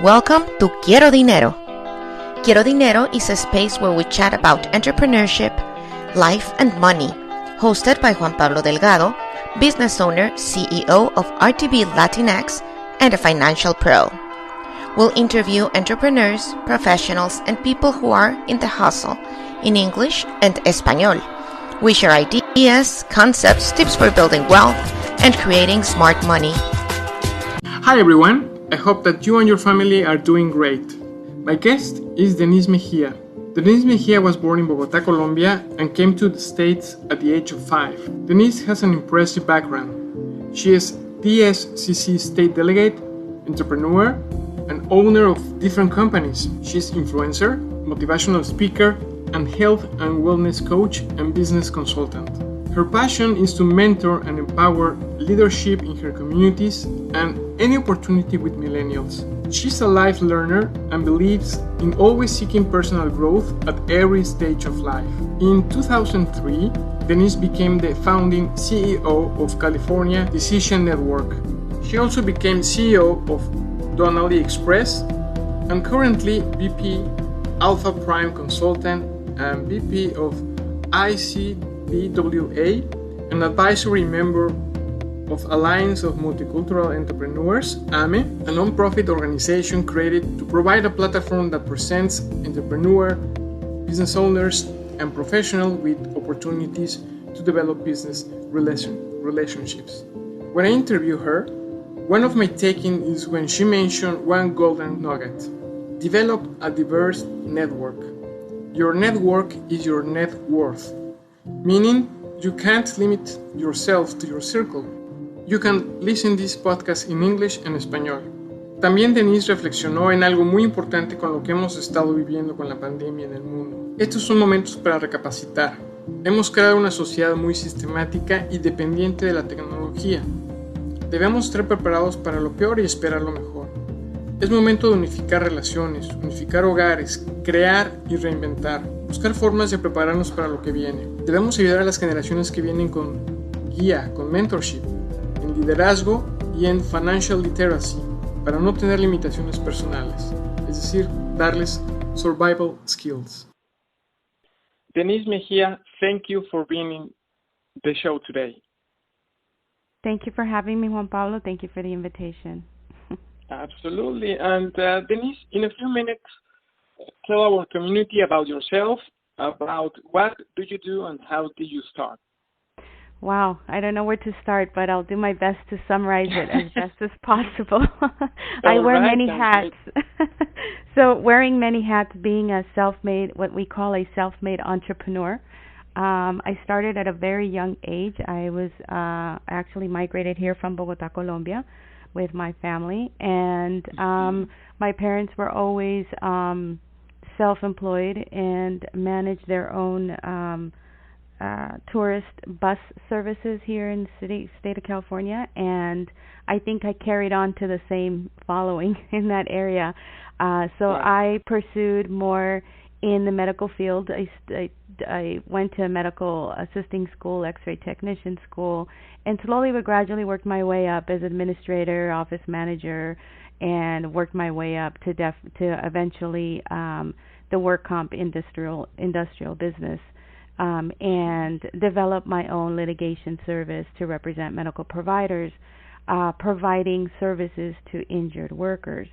Welcome to Quiero Dinero. Quiero Dinero is a space where we chat about entrepreneurship, life, and money, hosted by Juan Pablo Delgado, business owner, CEO of RTB Latinx, and a financial pro. We'll interview entrepreneurs, professionals, and people who are in the hustle in English and Espanol. We share ideas, concepts, tips for building wealth, and creating smart money. Hi everyone, I hope that you and your family are doing great. My guest is Dennise Mejia. Dennise Mejia was born in Bogota, Colombia and came to the States at the age of 5. Dennise has an impressive background. She is DSCC State Delegate, entrepreneur, and owner of different companies. She's influencer, motivational speaker, and health and wellness coach and business consultant. Her passion is to mentor and empower leadership in her communities and any opportunity with millennials. She's a life learner and believes in always seeking personal growth at every stage of life. In 2003, Dennise became the founding CEO of California Decision Network. She also became CEO of Donnelly Express and currently VP Alpha Prime Consultant and VP of ICBWA, an advisory member of Alliance of Multicultural Entrepreneurs, AME, a non-profit organization created to provide a platform that presents entrepreneurs, business owners, and professionals with opportunities to develop business relationships. When I interview her, one of my takeaways is when she mentioned one golden nugget: develop a diverse network. Your network is your net worth, meaning you can't limit yourself to your circle. You can listen to this podcast in English and Español. También Dennise reflexionó en algo muy importante con lo que hemos estado viviendo con la pandemia en el mundo. Estos son momentos para recapacitar. Hemos creado una sociedad muy sistemática y dependiente de la tecnología. Debemos estar preparados para lo peor y esperar lo mejor. Es momento de unificar relaciones, unificar hogares, crear y reinventar, buscar formas de prepararnos para lo que viene. Debemos ayudar a las generaciones que vienen con guía, con mentorship, en liderazgo y en financial literacy, para no tener limitaciones personales, es decir, darles survival skills. Dennise Mejia, thank you for being in the show today. Thank you for having me, Juan Pablo. Thank you for the invitation. Absolutely. And Dennise, in a few minutes, tell our community about yourself, about what do you do and how did you start? Wow, I don't know where to start, but I'll do my best to summarize it as best as possible. I wear many hats. So wearing many hats, being a self-made, what we call a self-made entrepreneur. I started at a very young age. I was actually migrated here from Bogota, Colombia, with my family, and my parents were always self-employed and managed their own tourist bus services here in the state of California, and I think I carried on to the same following in that area. So I pursued more in the medical field. I went to medical assisting school, x-ray technician school, and slowly but gradually worked my way up as administrator, office manager, and worked my way up to eventually the work comp industrial business, and developed my own litigation service to represent medical providers, providing services to injured workers.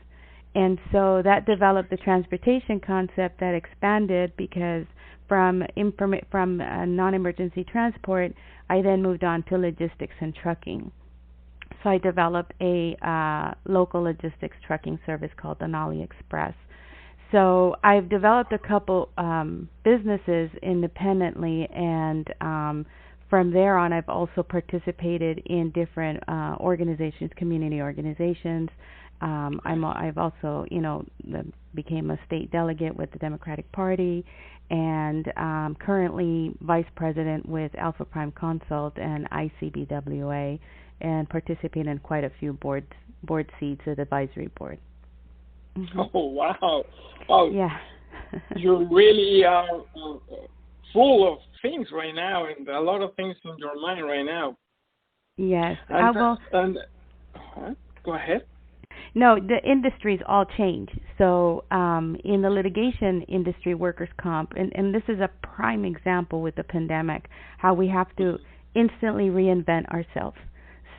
And so that developed the transportation concept that expanded, because from non-emergency transport, I then moved on to logistics and trucking. So I developed a local logistics trucking service called Donnelly Express. So I've developed a couple businesses independently, and from there on, I've also participated in different organizations, community organizations. I've also, became a state delegate with the Democratic Party, and currently vice president with Alpha Prime Consult and ICBWA, and participate in quite a few board seats at advisory board. Mm-hmm. Oh, wow. Oh, yeah. You really are full of things right now, and a lot of things in your mind right now. Yes. And, go ahead. No, the industries all change. So in the litigation industry, workers' comp, and this is a prime example with the pandemic, how we have to instantly reinvent ourselves.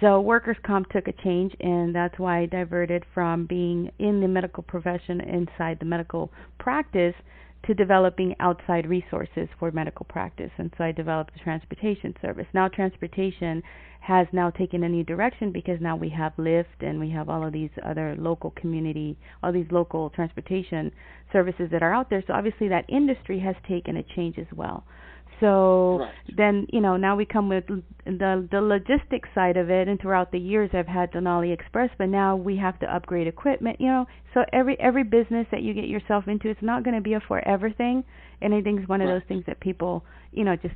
So workers' comp took a change, and that's why I diverted from being in the medical profession inside the medical practice to developing outside resources for medical practice. And so I developed a transportation service. Now transportation has now taken a new direction because now we have Lyft and we have all of these other local community, all these local transportation services that are out there. So obviously that industry has taken a change as well. So then, now we come with the logistics side of it, and throughout the years I've had Denali Express, but now we have to upgrade equipment, so every business that you get yourself into, it's not going to be a forever thing, and I think it's one of those things that people, just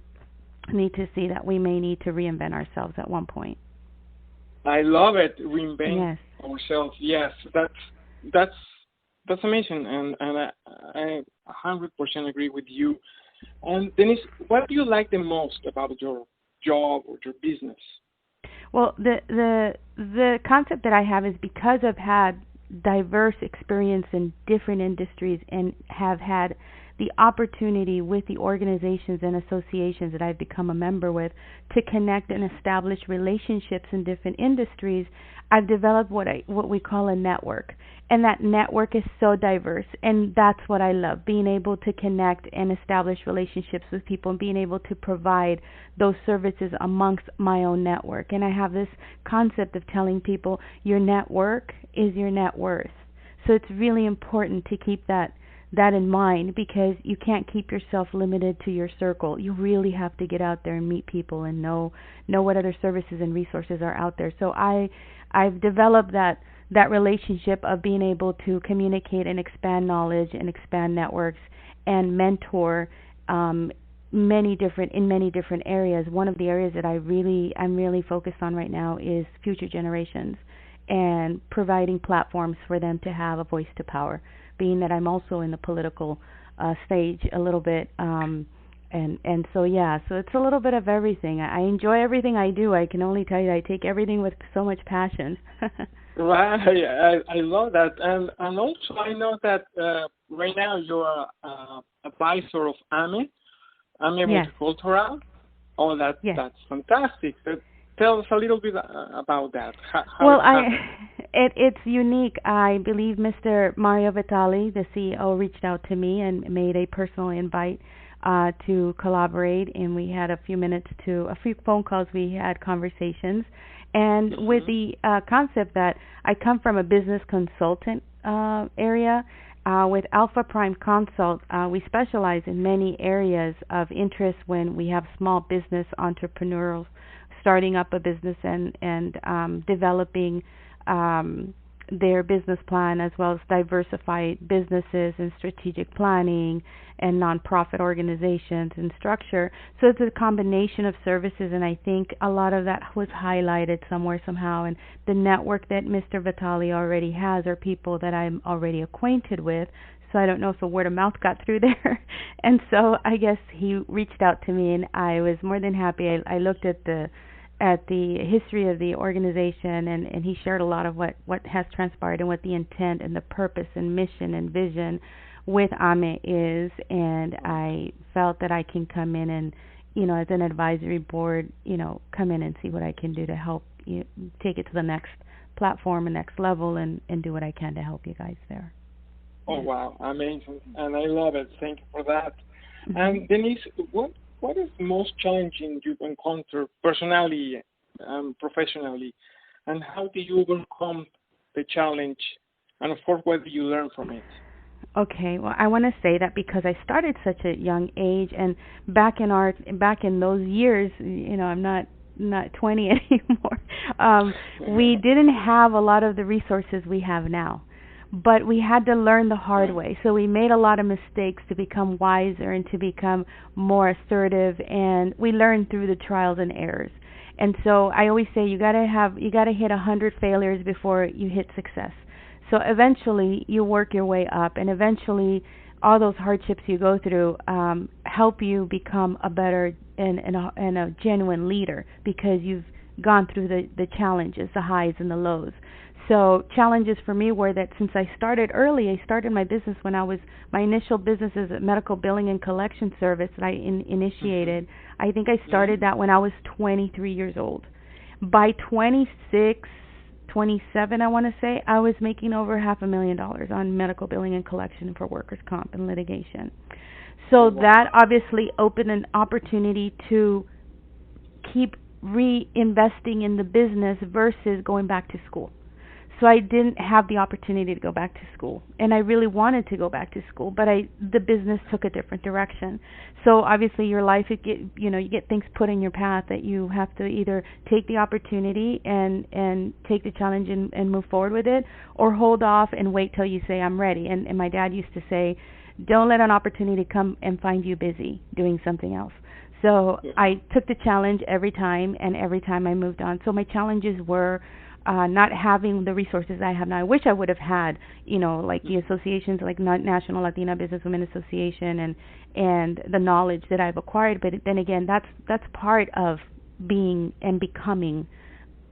need to see that we may need to reinvent ourselves at one point. I love it, reinvent ourselves. Yes, that's amazing, and I 100% agree with you. And Dennise, what do you like the most about your job or your business? Well, the concept that I have is because I've had diverse experience in different industries and have had the opportunity with the organizations and associations that I've become a member with to connect and establish relationships in different industries, I've developed what we call a network. And that network is so diverse, and that's what I love, being able to connect and establish relationships with people and being able to provide those services amongst my own network. And I have this concept of telling people your network is your net worth. So it's really important to keep that in mind, because you can't keep yourself limited to your circle. You really have to get out there and meet people and know what other services and resources are out there. So I've developed that relationship of being able to communicate and expand knowledge and expand networks and mentor in many different areas. One of the areas that I'm really focused on right now is future generations and providing platforms for them to have a voice to power, being that I'm also in the political stage a little bit. And so so it's a little bit of everything. I enjoy everything I do. I can only tell you I take everything with so much passion. Right, I love that, and also I know that right now you're advisor of AME Multicultural. Oh, that's fantastic. Tell us a little bit about that. It's unique. I believe Mr. Mario Vitali, the CEO, reached out to me and made a personal invite to collaborate, and we had a few phone calls. We had conversations. And with the concept that I come from a business consultant area, with Alpha Prime Consult, we specialize in many areas of interest when we have small business entrepreneurs starting up a business and developing their business plan, as well as diversified businesses and strategic planning and nonprofit organizations and structure. So it's a combination of services, and I think a lot of that was highlighted somewhere, somehow. And the network that Mr. Vitali already has are people that I'm already acquainted with. So I don't know if a word of mouth got through there. And so I guess he reached out to me, and I was more than happy. I looked at the history of the organization, and he shared a lot of what has transpired and what the intent and the purpose and mission and vision with AME is, and I felt that I can come in and, as an advisory board, come in and see what I can do to help take it to the next platform and next level and do what I can to help you guys there. Oh, wow, amazing, and I love it. Thank you for that. Mm-hmm. And Dennise, what is the most challenging you've encountered personally and professionally, and how do you overcome the challenge, and of course, what do you learn from it? Okay, well, I want to say that because I started such a young age, and back in those years, I'm not 20 anymore. We didn't have a lot of the resources we have now, but we had to learn the hard way. So we made a lot of mistakes to become wiser and to become more assertive, and we learned through the trials and errors. And so I always say you got to hit 100 failures before you hit success. So eventually you work your way up, and eventually all those hardships you go through help you become a better and a genuine leader, because you've gone through the challenges, the highs and the lows. So challenges for me were that since I started early, I started my business when my initial business is a medical billing and collection service that I initiated. I think I started that when I was 23 years old. By 26, 27, I want to say, I was making over $500,000 on medical billing and collection for workers' comp and litigation. So that obviously opened an opportunity to keep reinvesting in the business versus going back to school. So I didn't have the opportunity to go back to school, and I really wanted to go back to school, but the business took a different direction. So obviously your life, you get things put in your path that you have to either take the opportunity and take the challenge and move forward with it, or hold off and wait till you say I'm ready. And my dad used to say, don't let an opportunity come and find you busy doing something else. So I took the challenge every time, and every time I moved on. So my challenges were not having the resources I have now. I wish I would have had, like the associations, like National Latina Businesswomen Association, and the knowledge that I've acquired. But then again, that's part of being and becoming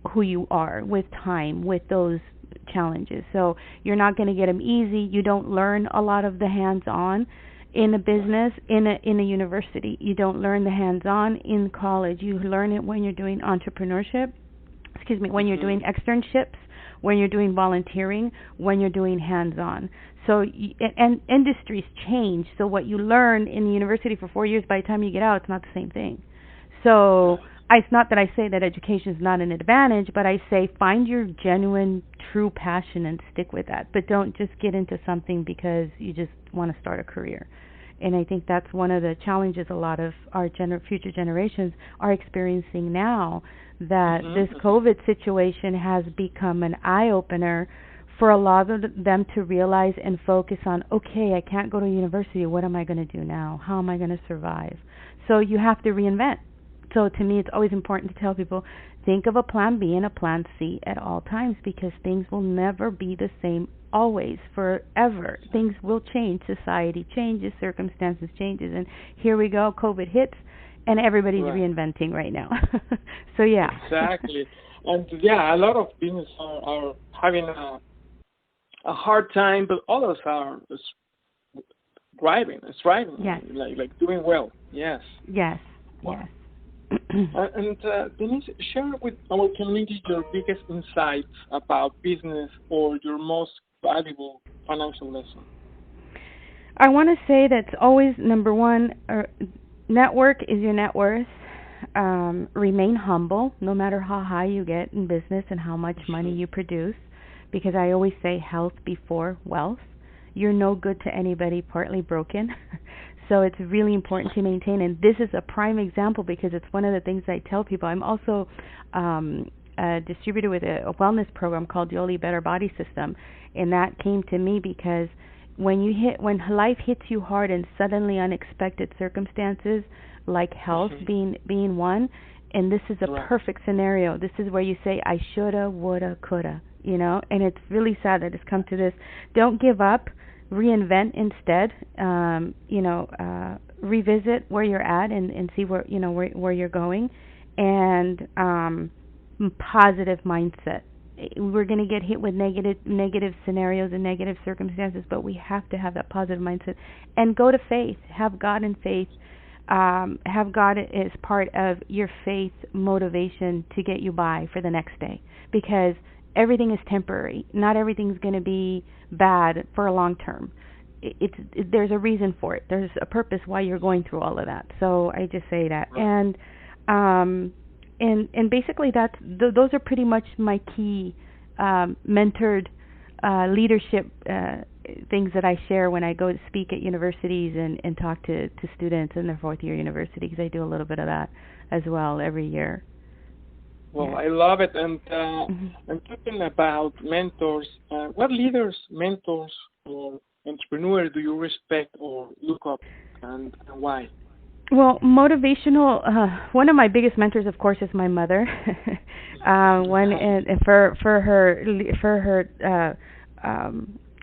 who you are with time, with those challenges. So you're not going to get them easy. You don't learn a lot of the hands-on in a business, in a university. You don't learn the hands-on in college. You learn it when you're doing entrepreneurship. When you're doing externships, when you're doing volunteering, when you're doing hands-on. So, and industries change. So what you learn in the university for 4 years, by the time you get out, it's not the same thing. So it's not that I say that education is not an advantage, but I say find your genuine, true passion and stick with that. But don't just get into something because you just want to start a career. And I think that's one of the challenges a lot of our future generations are experiencing now, that this COVID situation has become an eye-opener for a lot of them to realize and focus on, okay, I can't go to university. What am I going to do now? How am I going to survive? So you have to reinvent. So to me, it's always important to tell people, think of a plan B and a plan C at all times, because things will never be the same always, forever. Things will change. Society changes, circumstances changes, and here we go, COVID hits, and everybody's reinventing right now. So yeah. Exactly. And a lot of businesses are having a hard time, but others are thriving, yes. like doing well. Yes. Yes. Wow. Yes. And Dennise, share with our community your biggest insights about business or your most valuable financial lesson. I want to say that's always number one. Network is your net worth. Remain humble, no matter how high you get in business and how much money you produce, because I always say health before wealth. You're no good to anybody partly broken. So it's really important to maintain, and this is a prime example because it's one of the things I tell people. I'm also a distributor with a wellness program called Yoli Better Body System, and that came to me because when life hits you hard and suddenly unexpected circumstances, like health being one, and this is a perfect scenario. This is where you say, I shoulda, woulda, coulda, and it's really sad that it's come to this. Don't give up. Reinvent instead. Revisit where you're at and see where you're going, and positive mindset. We're going to get hit with negative scenarios and negative circumstances, but we have to have that positive mindset and go to faith. Have God in faith. Have God as part of your faith motivation to get you by for the next day, because everything is temporary. Not everything's going to be bad for a long term. There's a reason for it. There's a purpose why you're going through all of that. So I just say that, and basically those are pretty much my key mentored leadership things that I share when I go to speak at universities and talk to students in their fourth year university, because I do a little bit of that as well every year. Well, I love it. And talking about mentors, what leaders, mentors, or entrepreneurs do you respect or look up, and why? Well, motivational. One of my biggest mentors, of course, is my mother. For her,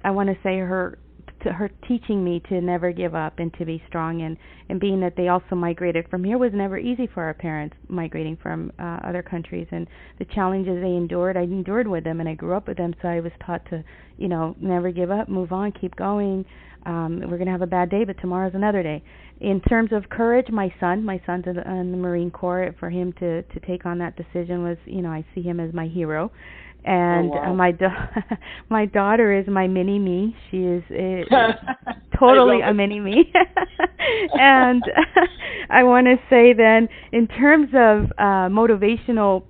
I want to say her her teaching me to never give up and to be strong, and being that they also migrated from here was never easy for our parents migrating from other countries, and the challenges they endured, I endured with them, and I grew up with them, so I was taught to, never give up, move on, keep going. We're going to have a bad day, but tomorrow's another day. In terms of courage, my son's in the Marine Corps. For him to take on that decision was, I see him as my hero. And oh, wow. My daughter is my mini me. She is totally a mini me. And I want to say then, in terms of motivational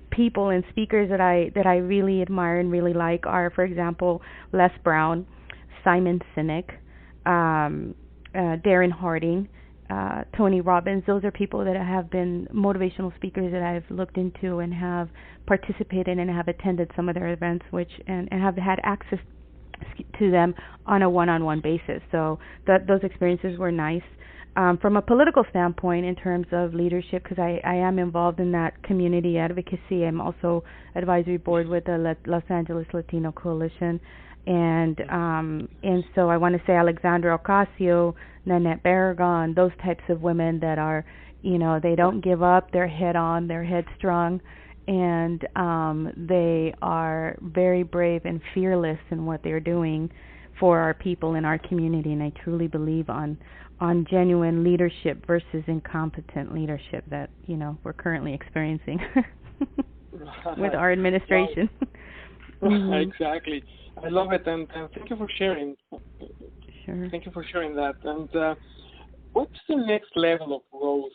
people and speakers that I really admire and really like are, for example, Les Brown, Simon Sinek, Darren Harding, Tony Robbins. Those are people that have been motivational speakers that I've looked into and have participated and have attended some of their events, and have had access to them on a one-on-one basis. So those experiences were nice. From a political standpoint, in terms of leadership, because I am involved in that community advocacy. I'm also advisory board with the Los Angeles Latino Coalition. And so I want to say Alexandra Ocasio, Nannette Barragan, those types of women that are, they don't give up, they're head on, they're headstrong, and they are very brave and fearless in what they're doing for our people in our community. And I truly believe on genuine leadership versus incompetent leadership that, we're currently experiencing with our administration. Mm-hmm. Exactly. I love it, and thank you for sharing. Sure. Thank you for sharing that. And what's the next level of growth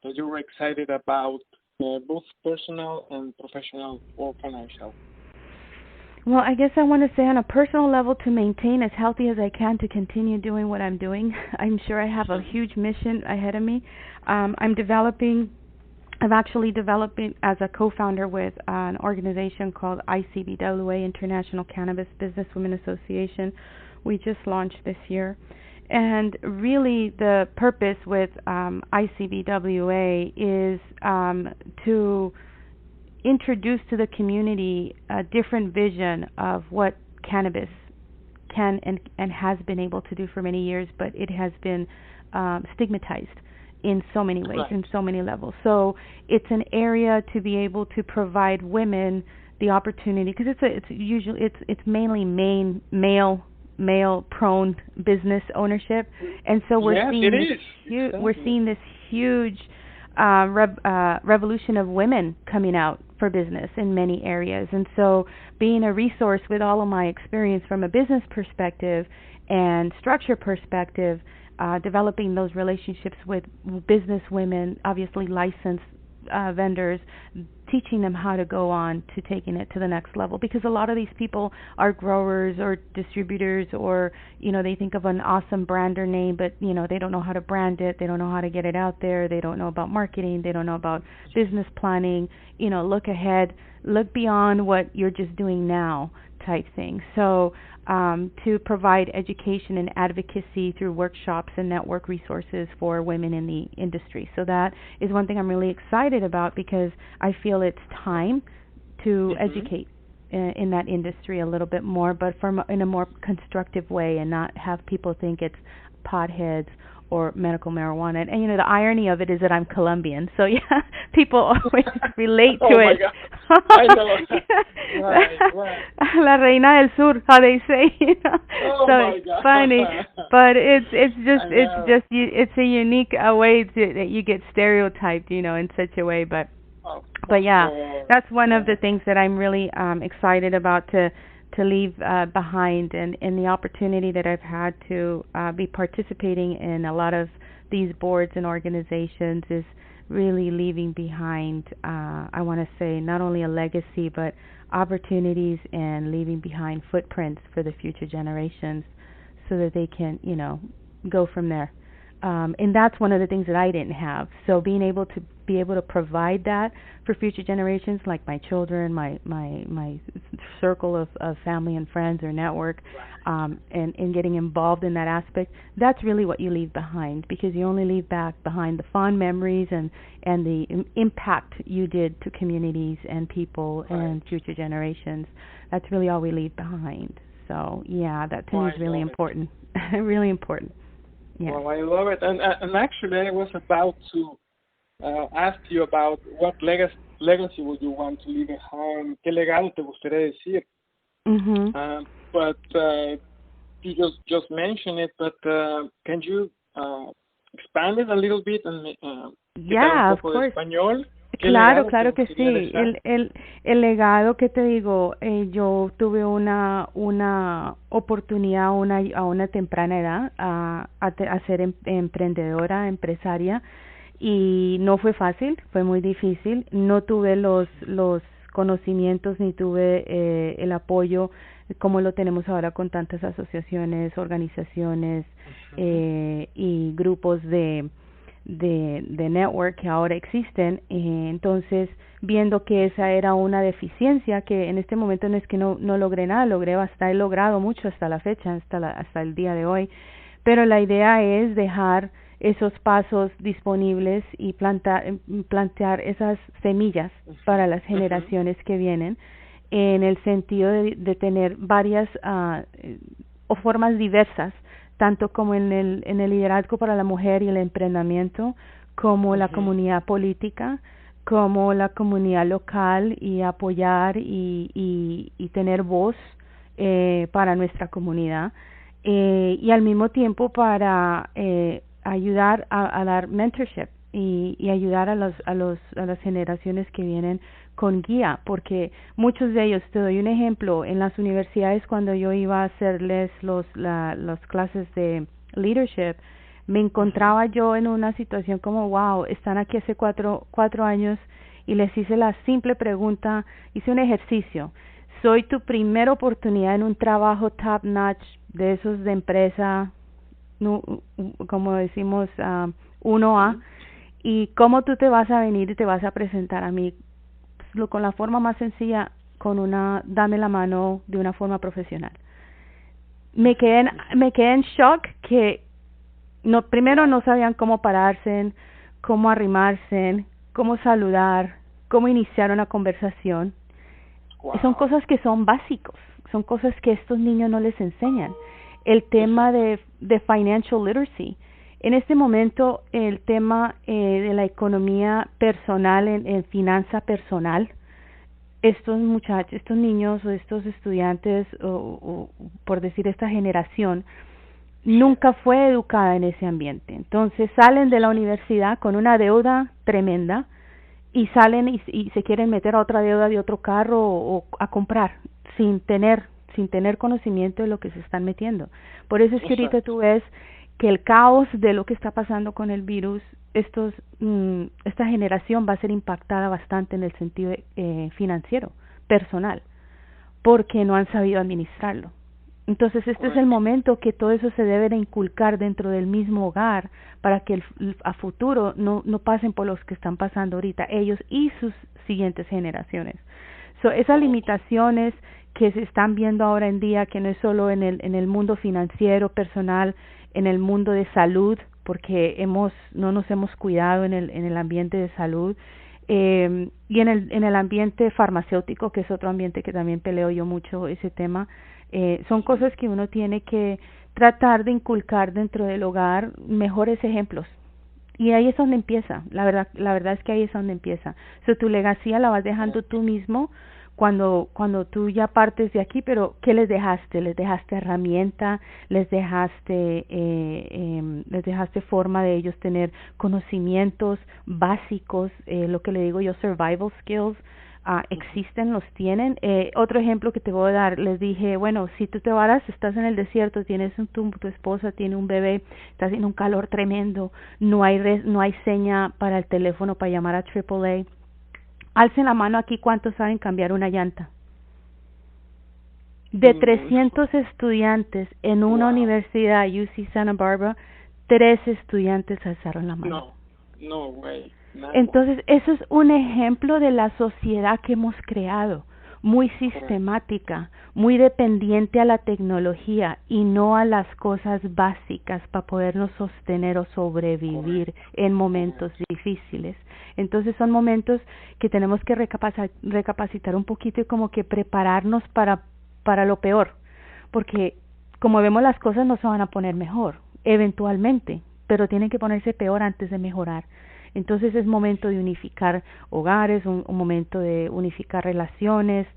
that you're excited about, both personal and professional or financial? Well, I guess I want to say on a personal level, to maintain as healthy as I can, to continue doing what I'm doing. I'm sure I have a huge mission ahead of me. I'm actually developing as a co-founder with an organization called ICBWA, International Cannabis Businesswomen Association. We just launched this year. And really the purpose with ICBWA is to introduce to the community a different vision of what cannabis can and has been able to do for many years, but it has been stigmatized in so many ways, in so many levels. So it's an area to be able to provide women the opportunity, because it's mainly male prone business ownership, and so we're seeing this huge revolution of women coming out for business in many areas. And so being a resource with all of my experience from a business perspective and structure perspective, developing those relationships with business women, obviously licensed vendors, teaching them how to go on to taking it to the next level, because a lot of these people are growers or distributors, or they think of an awesome brand or name, but they don't know how to brand it, they don't know how to get it out there, they don't know about marketing, they don't know about business planning, look ahead, look beyond what you're just doing now type thing. So to provide education and advocacy through workshops and network resources for women in the industry. So that is one thing I'm really excited about, because I feel it's time to educate in that industry a little bit more, but in a more constructive way, and not have people think it's potheads or medical marijuana. And the irony of it is that I'm Colombian, so people always relate to it. I know. Right. La Reina del Sur, how they say. Oh, so my it's God. funny, but it's a unique way that you get stereotyped, in such a way. But that's one of the things that I'm really excited about to leave behind, and the opportunity that I've had to be participating in a lot of these boards and organizations is really leaving behind, I want to say, not only a legacy, but opportunities, and leaving behind footprints for the future generations, so that they can, go from there. And that's one of the things that I didn't have. So being able to provide that for future generations, like my children, my circle of family and friends or network, and getting involved in that aspect, that's really what you leave behind, because you only leave behind the fond memories and the impact you did to communities and people and future generations. That's really all we leave behind. So yeah, that to me is really important. Really important. Yeah. Well, I love it. And actually, I was about to ask you about what legacy would you want to leave behind? ¿Qué legado te gustaría decir? But you just mentioned it. But can you expand it a little bit and yeah, of course. Español? Claro que sí. El legado que te digo, yo tuve una oportunidad a una temprana edad a ser emprendedora, empresaria, y no fue fácil, fue muy difícil. No tuve los conocimientos ni tuve el apoyo como lo tenemos ahora con tantas asociaciones, organizaciones y grupos de network que ahora existen. Entonces, viendo que esa era una deficiencia, que en este momento no es que no logré nada, he logrado mucho hasta la fecha, hasta el día de hoy, pero la idea es dejar esos pasos disponibles y plantear esas semillas para las generaciones que vienen, en el sentido de tener varias o formas diversas, tanto como en el liderazgo para la mujer y el emprendimiento, como la comunidad política, como la comunidad local, y apoyar y tener voz para nuestra comunidad, y al mismo tiempo para ayudar a dar mentorship y ayudar a las generaciones que vienen con guía, porque muchos de ellos, te doy un ejemplo, en las universidades cuando yo iba a hacerles las clases de leadership, me encontraba yo en una situación como, wow, están aquí hace cuatro años, y les hice la simple pregunta, hice un ejercicio: soy tu primera oportunidad en un trabajo top notch de esos de empresa, como decimos, 1A, y cómo tú te vas a venir y te vas a presentar a mí con la forma más sencilla, dame la mano de una forma profesional. Me quedé en shock, que primero no sabían cómo pararse, cómo arrimarse, cómo saludar, cómo iniciar una conversación. Wow. Son cosas que son básicos, son cosas que estos niños no les enseñan. El tema de financial literacy. En este momento, el tema de la economía personal, en finanza personal, estos niños o estos estudiantes, o por decir esta generación, nunca fue educada en ese ambiente. Entonces salen de la universidad con una deuda tremenda, y salen y se quieren meter a otra deuda de otro carro o a comprar sin tener conocimiento de lo que se están metiendo. Por eso es que ahorita tú ves que el caos de lo que está pasando con el virus, esta generación va a ser impactada bastante en el sentido financiero, personal, porque no han sabido administrarlo. Entonces es el momento que todo eso se debe de inculcar dentro del mismo hogar, para que a futuro no pasen por los que están pasando ahorita ellos y sus siguientes generaciones. Esas limitaciones que se están viendo ahora en día, que no es solo en el mundo financiero, personal, en el mundo de salud, porque no nos hemos cuidado en el ambiente de salud, y en el ambiente farmacéutico, que es otro ambiente que también peleo yo mucho ese tema. Son cosas que uno tiene que tratar de inculcar dentro del hogar, mejores ejemplos, y ahí es donde empieza. La verdad es que ahí es donde empieza. Tu legacía la vas dejando tú mismo cuando tú ya partes de aquí, pero ¿qué les dejaste? Les dejaste herramienta, les dejaste forma de ellos tener conocimientos básicos, lo que le digo yo, survival skills. Existen, los tienen. Otro ejemplo que te voy a dar, les dije, bueno, si tú te varas, estás en el desierto, tienes tu esposa tiene un bebé, estás en un calor tremendo, no hay seña para el teléfono para llamar a AAA. Alcen la mano aquí, ¿cuántos saben cambiar una llanta? De 300 estudiantes en una universidad, UC Santa Barbara, 3 estudiantes alzaron la mano. No, güey. Entonces, eso es un ejemplo de la sociedad que hemos creado, muy sistemática, muy dependiente a la tecnología y no a las cosas básicas para podernos sostener o sobrevivir en momentos difíciles. Entonces, son momentos que tenemos que recapacitar un poquito y como que prepararnos para lo peor, porque como vemos las cosas no se van a poner mejor, eventualmente, pero tienen que ponerse peor antes de mejorar. Entonces es momento de unificar hogares, un momento de unificar relaciones,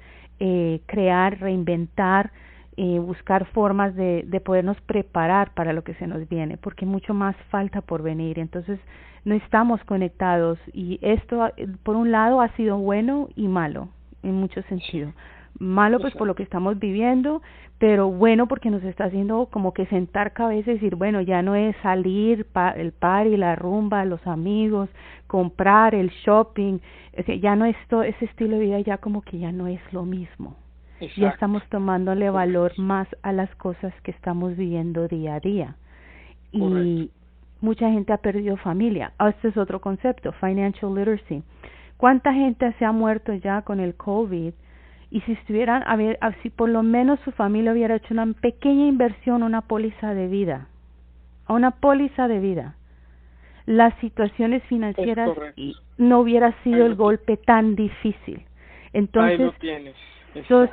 crear, reinventar, buscar formas de podernos preparar para lo que se nos viene, porque mucho más falta por venir. Entonces no estamos conectados y esto por un lado ha sido bueno y malo en muchos sentidos. Malo pues por lo que estamos viviendo, pero bueno porque nos está haciendo como que sentar cabeza y decir, bueno, ya no es salir, el party, la rumba, los amigos, comprar, el shopping, ya no es ese estilo de vida, ya como que ya no es lo mismo. Exacto. Ya estamos tomándole valor más a las cosas que estamos viviendo día a día. Correcto. Y mucha gente ha perdido familia. Este es otro concepto, financial literacy. ¿Cuánta gente se ha muerto ya con el COVID? Y si estuvieran, si por lo menos su familia hubiera hecho una pequeña inversión, una póliza de vida, las situaciones financieras no hubiera sido el golpe tan difícil. Entonces, ahí lo tienes. Eso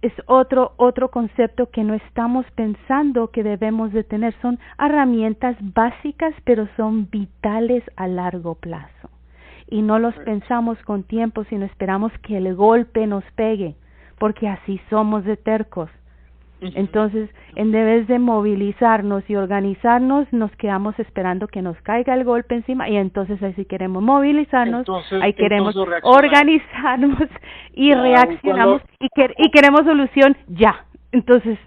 es otro concepto que no estamos pensando que debemos de tener. Son herramientas básicas, pero son vitales a largo plazo. Y no los pensamos con tiempo, sino esperamos que el golpe nos pegue, porque así somos de tercos. Entonces, en vez de movilizarnos y organizarnos, nos quedamos esperando que nos caiga el golpe encima, y entonces ahí sí queremos movilizarnos, ahí queremos organizarnos y reaccionamos y queremos solución ya. Entonces,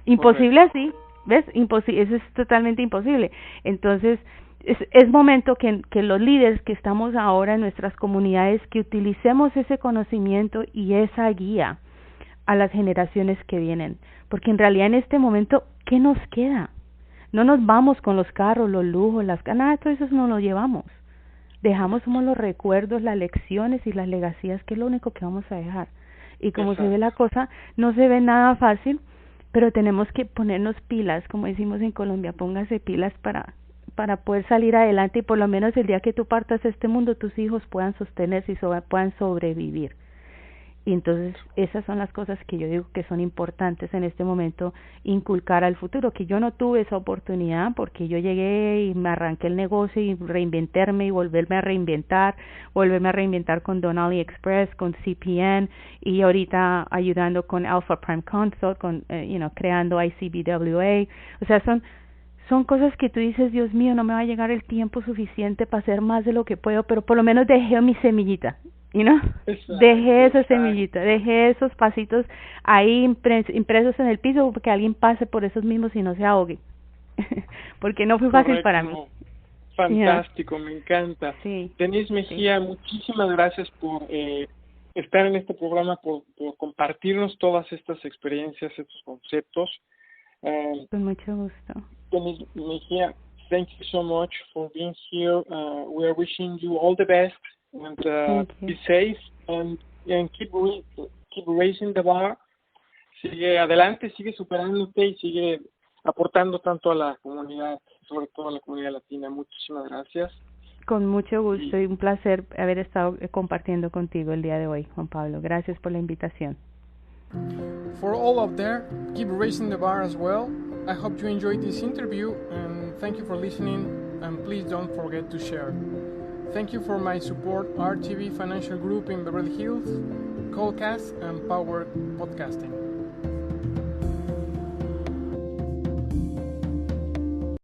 imposible así, ¿ves? Imposible, eso es totalmente imposible. Entonces, es momento que los líderes que estamos ahora en nuestras comunidades, que utilicemos ese conocimiento y esa guía a las generaciones que vienen, porque en realidad en este momento, ¿qué nos queda? No nos vamos con los carros, los lujos, nada, todo eso no lo llevamos. Dejamos como los recuerdos, las lecciones y las legacías, que es lo único que vamos a dejar. Y como se ve la cosa, no se ve nada fácil, pero tenemos que ponernos pilas, como decimos en Colombia, póngase pilas para poder salir adelante, y por lo menos el día que tú partas de este mundo, tus hijos puedan sostenerse y puedan sobrevivir. Y entonces esas son las cosas que yo digo que son importantes en este momento, inculcar al futuro, que yo no tuve esa oportunidad porque yo llegué y me arranqué el negocio y reinventarme y volverme a reinventar con Don AliExpress, con CPN, y ahorita ayudando con Alpha Prime Consult, con creando ICBWA. O sea, son cosas que tú dices, Dios mío, no me va a llegar el tiempo suficiente para hacer más de lo que puedo, pero por lo menos dejé mi semillita, dejé esa semillita, dejé esos pasitos ahí impresos en el piso, porque alguien pase por esos mismos y no se ahogue, porque no fue fácil para mí. Fantástico, me encanta. Sí. Dennise Mejia, muchísimas gracias por estar en este programa, por compartirnos todas estas experiencias, estos conceptos. Con mucho gusto. Dennise Mejia, thank you so much for being here. We are wishing you all the best, and be safe, and keep raising the bar. Sigue adelante, sigue superándote y sigue aportando tanto a la comunidad, sobre todo a la comunidad latina. Muchísimas gracias. Con mucho gusto y un placer haber estado compartiendo contigo el día de hoy, Juan Pablo. Gracias por la invitación. For all out there, keep raising the bar as well. I hope you enjoyed this interview, and thank you for listening, and please don't forget to share. Thank you for my support, RTV Financial Group in Beverly Hills, Callcast, and Power Podcasting.